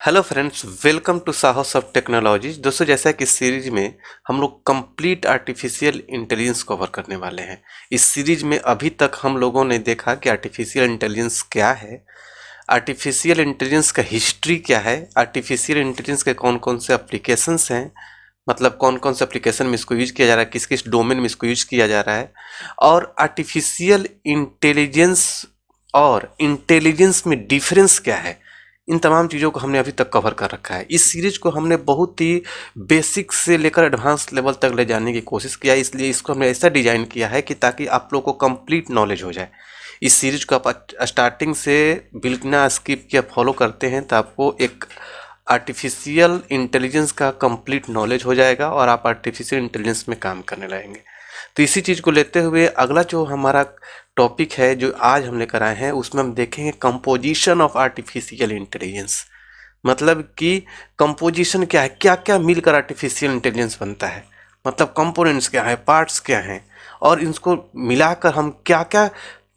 Hello friends, welcome to साहस of technology. दोस्तों, जैसा कि इस सीरीज में हम लोग कंप्लीट आर्टिफिशियल इंटेलिजेंस कवर करने वाले हैं। इस सीरीज में अभी तक हम लोगों ने देखा कि आर्टिफिशियल इंटेलिजेंस क्या है, आर्टिफिशियल इंटेलिजेंस का हिस्ट्री क्या है, आर्टिफिशियल इंटेलिजेंस के कौन कौन से एप्लीकेशंस हैं, मतलब कौन कौन से एप्लीकेशन में इसको यूज किया जा रहा है, किस किस डोमेन में इसको यूज किया जा रहा है, और आर्टिफिशियल इंटेलिजेंस और इंटेलिजेंस में डिफरेंस क्या है। इन तमाम चीज़ों को हमने अभी तक कवर कर रखा है। इस सीरीज को हमने बहुत ही बेसिक से लेकर एडवांस लेवल तक ले जाने की कोशिश किया, इसलिए इसको हमने ऐसा डिजाइन किया है कि ताकि आप लोग को कंप्लीट नॉलेज हो जाए। इस सीरीज को आप स्टार्टिंग से बिना स्किप किया फॉलो करते हैं तो आपको एक आर्टिफिशियल इंटेलिजेंस का कंप्लीट नॉलेज हो जाएगा और आप आर्टिफिशियल इंटेलिजेंस में काम करने लगेंगे। तो इसी चीज़ को लेते हुए अगला जो हमारा टॉपिक है जो आज हम लेकर आए हैं, उसमें हम देखेंगे कंपोजिशन ऑफ आर्टिफिशियल इंटेलिजेंस। मतलब कि कंपोजिशन क्या है, क्या क्या मिलकर आर्टिफिशियल इंटेलिजेंस बनता है, मतलब कंपोनेंट्स क्या है, पार्ट्स क्या हैं, और इनको मिलाकर हम क्या क्या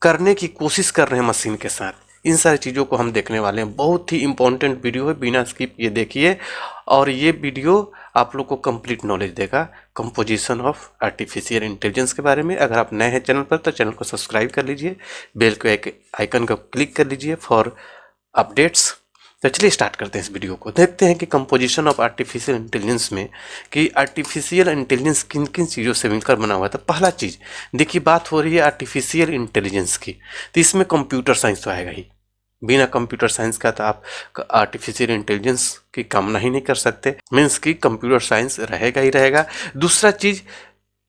करने की कोशिश कर रहे हैं मशीन के साथ। इन सारी चीज़ों को हम देखने वाले हैं। बहुत ही इंपॉर्टेंट वीडियो है, बिना स्किप ये देखिए। और ये वीडियो आप लोग को कंप्लीट नॉलेज देगा कंपोजिशन ऑफ आर्टिफिशियल इंटेलिजेंस के बारे में। अगर आप नए हैं चैनल पर तो चैनल को सब्सक्राइब कर लीजिए, बेल को एक आइकन को क्लिक कर लीजिए फॉर अपडेट्स। तो चलिए स्टार्ट करते हैं इस वीडियो को। देखते हैं कि कंपोजिशन ऑफ आर्टिफिशियल इंटेलिजेंस में कि आर्टिफिशियल इंटेलिजेंस किन किन चीज़ों से मिलकर बना हुआ था। पहला चीज़ देखिए, बात हो रही है आर्टिफिशियल इंटेलिजेंस की, तो इसमें कंप्यूटर साइंस तो आएगा ही। बिना कंप्यूटर साइंस का तो आप आर्टिफिशियल इंटेलिजेंस की कामना ही नहीं कर सकते, मीन्स कि कंप्यूटर साइंस रहेगा ही रहेगा। दूसरा चीज़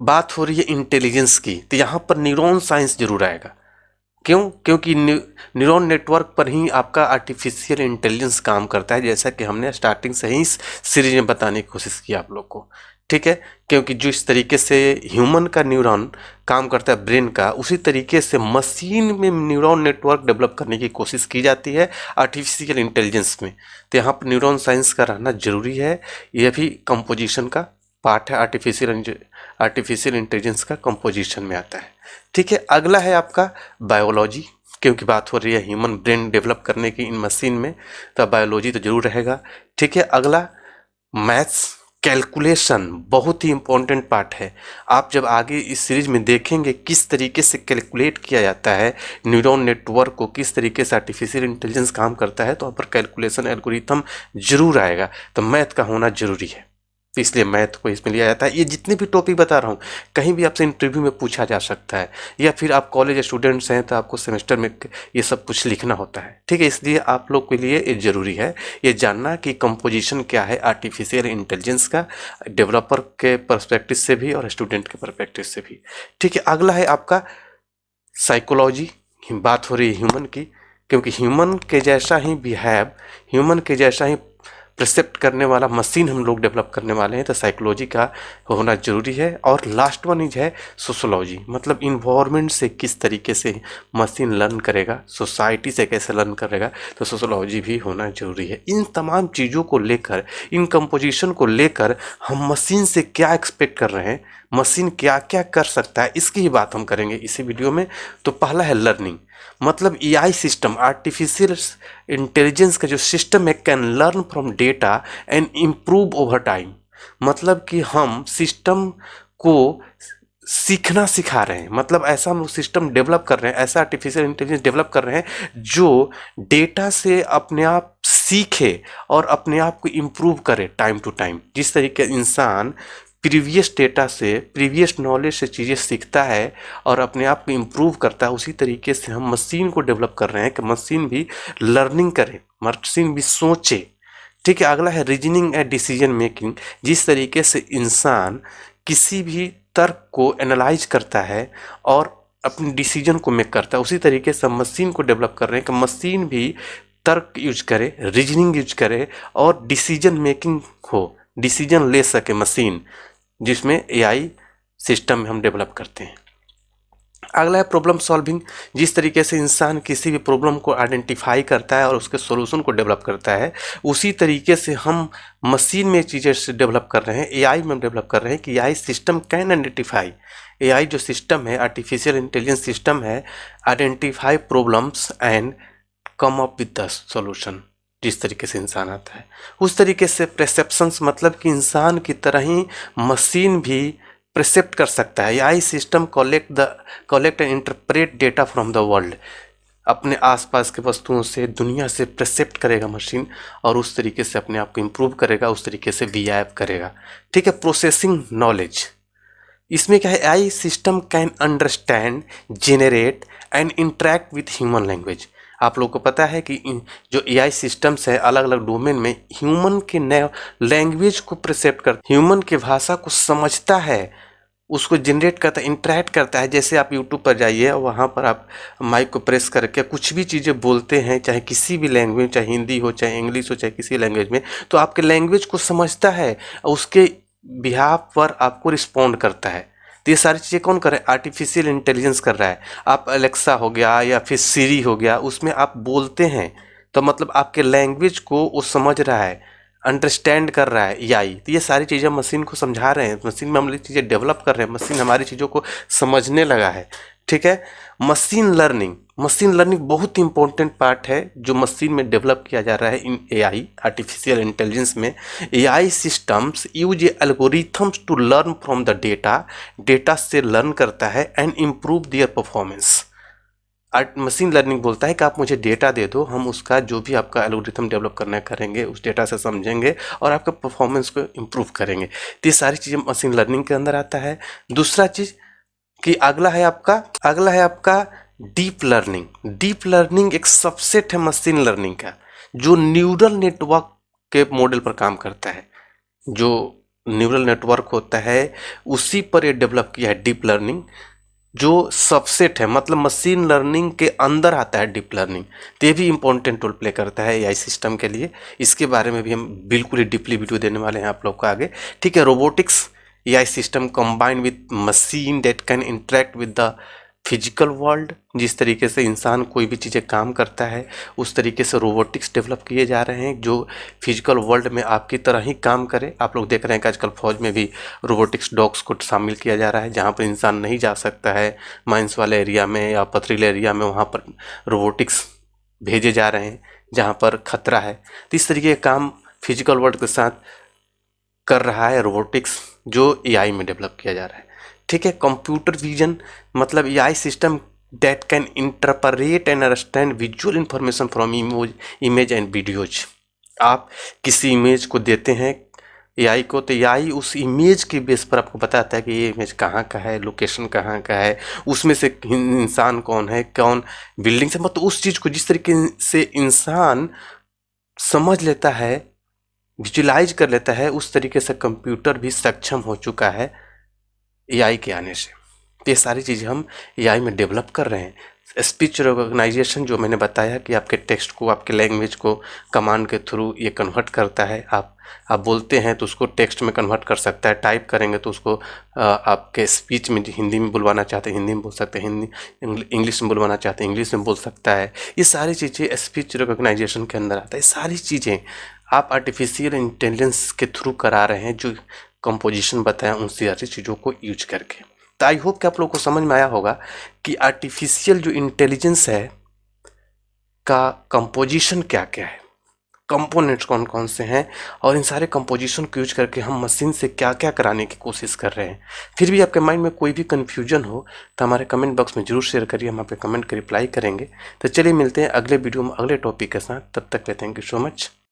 बात हो रही है इंटेलिजेंस की, तो यहाँ पर न्यूरॉन साइंस जरूर आएगा। क्यों? क्योंकि न्यूरॉन नेटवर्क पर ही आपका आर्टिफिशियल इंटेलिजेंस काम करता है, जैसा कि हमने स्टार्टिंग से ही इस सीरीज में बताने की कोशिश की आप लोग को। ठीक है, क्योंकि जो इस तरीके से ह्यूमन का न्यूरॉन काम करता है ब्रेन का, उसी तरीके से मशीन में न्यूरॉन नेटवर्क डेवलप करने की कोशिश की जाती है आर्टिफिशियल इंटेलिजेंस में। तो यहाँ पर न्यूरॉन साइंस का रहना जरूरी है। यह भी कंपोजिशन का पार्ट है, आर्टिफिशियल इंटेलिजेंस का कंपोजिशन में आता है। ठीक है, अगला है आपका बायोलॉजी, क्योंकि बात हो रही है ह्यूमन ब्रेन डेवलप करने की इन मशीन में, तो बायोलॉजी तो जरूर रहेगा। ठीक है, अगला मैथ्स, कैलकुलेशन बहुत ही इंपॉर्टेंट पार्ट है। आप जब आगे इस सीरीज में देखेंगे किस तरीके से कैलकुलेट किया जाता है न्यूरॉन नेटवर्क को, किस तरीके से आर्टिफिशियल इंटेलिजेंस काम करता है, तो वहाँ पर कैलकुलेशन एल्गोरिथम जरूर आएगा। तो मैथ का होना जरूरी है, तो इसलिए मैथ को इसमें लिया जाता है। ये जितने भी टॉपिक बता रहा हूँ कहीं भी आपसे इंटरव्यू में पूछा जा सकता है, या फिर आप कॉलेज स्टूडेंट्स हैं तो आपको सेमेस्टर में ये सब कुछ लिखना होता है। ठीक है, इसलिए आप लोग के लिए ये ज़रूरी है ये जानना कि कंपोजिशन क्या है आर्टिफिशियल इंटेलिजेंस का, डेवलपर के पर्सपेक्टिव से भी और स्टूडेंट के पर्सपेक्टिव से भी। ठीक है, अगला है आपका साइकोलॉजी। बात हो रही है ह्यूमन की, क्योंकि ह्यूमन के जैसा ही बिहेव, ह्यूमन के जैसा ही परसेप्ट करने वाला मशीन हम लोग डेवलप करने वाले हैं, तो साइकोलॉजी का होना जरूरी है। और लास्ट वन इज है सोशोलॉजी, मतलब इन्वायरमेंट से किस तरीके से मशीन लर्न करेगा, सोसाइटी से कैसे लर्न करेगा, तो सोशोलॉजी भी होना जरूरी है। इन तमाम चीज़ों को लेकर, इन कंपोजिशन को लेकर हम मशीन से क्या एक्सपेक्ट कर रहे हैं, मशीन क्या क्या कर सकता है, इसकी ही बात हम करेंगे इसी वीडियो में। तो पहला है लर्निंग, मतलब एआई सिस्टम, आर्टिफिशियल इंटेलिजेंस का जो सिस्टम है can learn from data and improve over time. मतलब कि हम सिस्टम को सीखना सिखा रहे हैं, मतलब ऐसा हम सिस्टम डेवलप कर रहे हैं, ऐसा आर्टिफिशियल इंटेलिजेंस डेवलप कर रहे हैं जो डेटा से अपने आप सीखे और अपने आप को इम्प्रूव करे टाइम टू टाइम। जिस तरीके इंसान प्रीवियस डेटा से, प्रीवियस नॉलेज से चीज़ें सीखता है और अपने आप को इम्प्रूव करता है, उसी तरीके से हम मशीन को डेवलप कर रहे हैं कि मशीन भी लर्निंग करे, मशीन भी सोचे। ठीक है, अगला है रीजनिंग एंड डिसीजन मेकिंग। जिस तरीके से इंसान किसी भी तर्क को एनालाइज करता है और अपने डिसीजन को मेक करता है, उसी तरीके से मशीन को डेवलप कर रहे हैं कि मशीन भी तर्क यूज करे, रीजनिंग यूज करे और डिसीजन मेकिंग हो, डिसीजन ले सके मशीन, जिसमें एआई सिस्टम में हम डेवलप करते हैं। अगला है प्रॉब्लम सॉल्विंग। जिस तरीके से इंसान किसी भी प्रॉब्लम को आइडेंटिफाई करता है और उसके सॉल्यूशन को डेवलप करता है, उसी तरीके से हम मशीन में चीज़ें से डेवलप कर रहे हैं, एआई में डेवलप कर रहे हैं कि AI system can identify, AI जो सिस्टम है, आर्टिफिशियल इंटेलिजेंस सिस्टम है, identify problems and come up with the solution. जिस तरीके से इंसान आता है उस तरीके से परसेप्शंस, मतलब कि इंसान की तरह ही मशीन भी परसेप्ट कर सकता है। AI system collect and interpret data from the world, अपने आसपास के वस्तुओं से, दुनिया से परसेप्ट करेगा मशीन और उस तरीके से अपने आप को इम्प्रूव करेगा, उस तरीके से बिहेव करेगा। ठीक है, प्रोसेसिंग नॉलेज, इसमें क्या है, AI system can understand, generate and interact with human language. आप लोगों को पता है कि जो एआई सिस्टम्स है अलग अलग डोमेन में ह्यूमन के नए लैंग्वेज को परसेप्ट कर, ह्यूमन के भाषा को समझता है, उसको जनरेट करता है, इंटरेक्ट करता है। जैसे आप यूट्यूब पर जाइए और वहाँ पर आप माइक को प्रेस करके कुछ भी चीज़ें बोलते हैं, चाहे किसी भी लैंग्वेज, चाहे हिंदी हो, चाहे इंग्लिश हो, चाहे किसी लैंग्वेज में, तो आपके लैंग्वेज को समझता है और उसके बिहाफ पर आपको रिस्पॉन्ड करता है। तो ये सारी चीज़ें कौन कर रहा है, आर्टिफिशियल इंटेलिजेंस कर रहा है। आप अलेक्सा हो गया या फिर सीरी हो गया, उसमें आप बोलते हैं तो मतलब आपके लैंग्वेज को वो समझ रहा है, अंडरस्टैंड कर रहा है एआई। तो ये सारी चीज़ें मशीन को समझा रहे हैं, मशीन में हम लोग चीज़ें डेवलप कर रहे हैं, मशीन हमारी चीज़ों को समझने लगा है। ठीक है, मशीन लर्निंग बहुत इंपॉर्टेंट पार्ट है जो मशीन में डेवलप किया जा रहा है इन एआई, आर्टिफिशियल इंटेलिजेंस में। AI systems use algorithms to learn from the data से लर्न करता है and improve their performance. Machine learning बोलता है कि आप मुझे डेटा दे दो, हम उसका जो भी आपका एल्गोरिथम डेवलप करना करेंगे, उस डेटा से समझेंगे और आपके परफॉर्मेंस को इम्प्रूव करेंगे। तो ये सारी चीज़ें मशीन लर्निंग के अंदर आता है। दूसरा चीज़ कि अगला है आपका डीप लर्निंग एक सबसेट है मशीन लर्निंग का, जो न्यूरल नेटवर्क के मॉडल पर काम करता है। जो न्यूरल नेटवर्क होता है उसी पर ये डेवलप किया है डीप लर्निंग, जो सबसेट है, मतलब मशीन लर्निंग के अंदर आता है डीप लर्निंग। तो ये भी इंपॉर्टेंट रोल प्ले करता है एआई सिस्टम के लिए। इसके बारे में भी हम बिल्कुल ही डीपली वीडियो देने वाले हैं आप लोग को आगे। ठीक है, robotics AI system combine with machine that can interact with the physical world. जिस तरीके से इंसान कोई भी चीज़ें काम करता है उस तरीके से रोबोटिक्स डेवलप किए जा रहे हैं जो फिजिकल वर्ल्ड में आपकी तरह ही काम करे। आप लोग देख रहे हैं कि आजकल फौज में भी रोबोटिक्स डॉग्स को शामिल किया जा रहा है, जहाँ पर इंसान नहीं जा सकता है माइंस वाले एरिया में या पथरीले एरिया में, वहाँ पर रोबोटिक्स भेजे जा रहे हैं जहाँ पर खतरा है। तो इस तरीके का काम फिजिकल वर्ल्ड के साथ कर रहा है रोबोटिक्स, जो एआई में डेवलप किया जा रहा है। ठीक है, कंप्यूटर विजन, मतलब AI system that can interpret and understand visual information from image and videos. आप किसी इमेज को देते हैं एआई को, तो एआई उस इमेज के बेस पर आपको बताता है कि ये इमेज कहाँ का है, लोकेशन कहाँ का है, उसमें से इंसान कौन है, कौन बिल्डिंग से, मतलब उस चीज़ को जिस तरीके से इंसान समझ लेता है, विजुलाइज कर लेता है, उस तरीके से कंप्यूटर भी सक्षम हो चुका है एआई के आने से। ये सारी चीज़ें हम एआई में डेवलप कर रहे हैं। स्पीच रिकॉग्नाइजेशन, जो मैंने बताया कि आपके टेक्स्ट को, आपके लैंग्वेज को कमांड के थ्रू ये कन्वर्ट करता है। आप बोलते हैं तो उसको टेक्स्ट में कन्वर्ट कर सकता है, टाइप करेंगे तो उसको आपके स्पीच में, हिंदी में बुलवाना चाहते हैं हिंदी में बोल सकते हैं, हिंदी इंग्लिश में बुलवाना चाहते हैं इंग्लिश में बोल सकता है। ये सारी चीज़ें स्पीच रिकॉग्नाइजेशन के अंदर आता है। ये सारी चीज़ें आप आर्टिफिशियल इंटेलिजेंस के थ्रू करा रहे हैं, जो कंपोजिशन बताया उन सारी चीज़ों को यूज करके। तो आई होप कि आप लोगों को समझ में आया होगा कि आर्टिफिशियल जो इंटेलिजेंस है का कंपोजिशन क्या क्या है, कंपोनेंट्स कौन कौन से हैं, और इन सारे कंपोजिशन को यूज करके हम मशीन से क्या क्या कराने की कोशिश कर रहे हैं। फिर भी आपके माइंड में कोई भी कन्फ्यूजन हो तो हमारे कमेंट बॉक्स में जरूर शेयर करिए, हम आपके कमेंट का रिप्लाई करेंगे। तो चलिए मिलते हैं अगले वीडियो में अगले टॉपिक के साथ, तब तक के थैंक यू सो मच।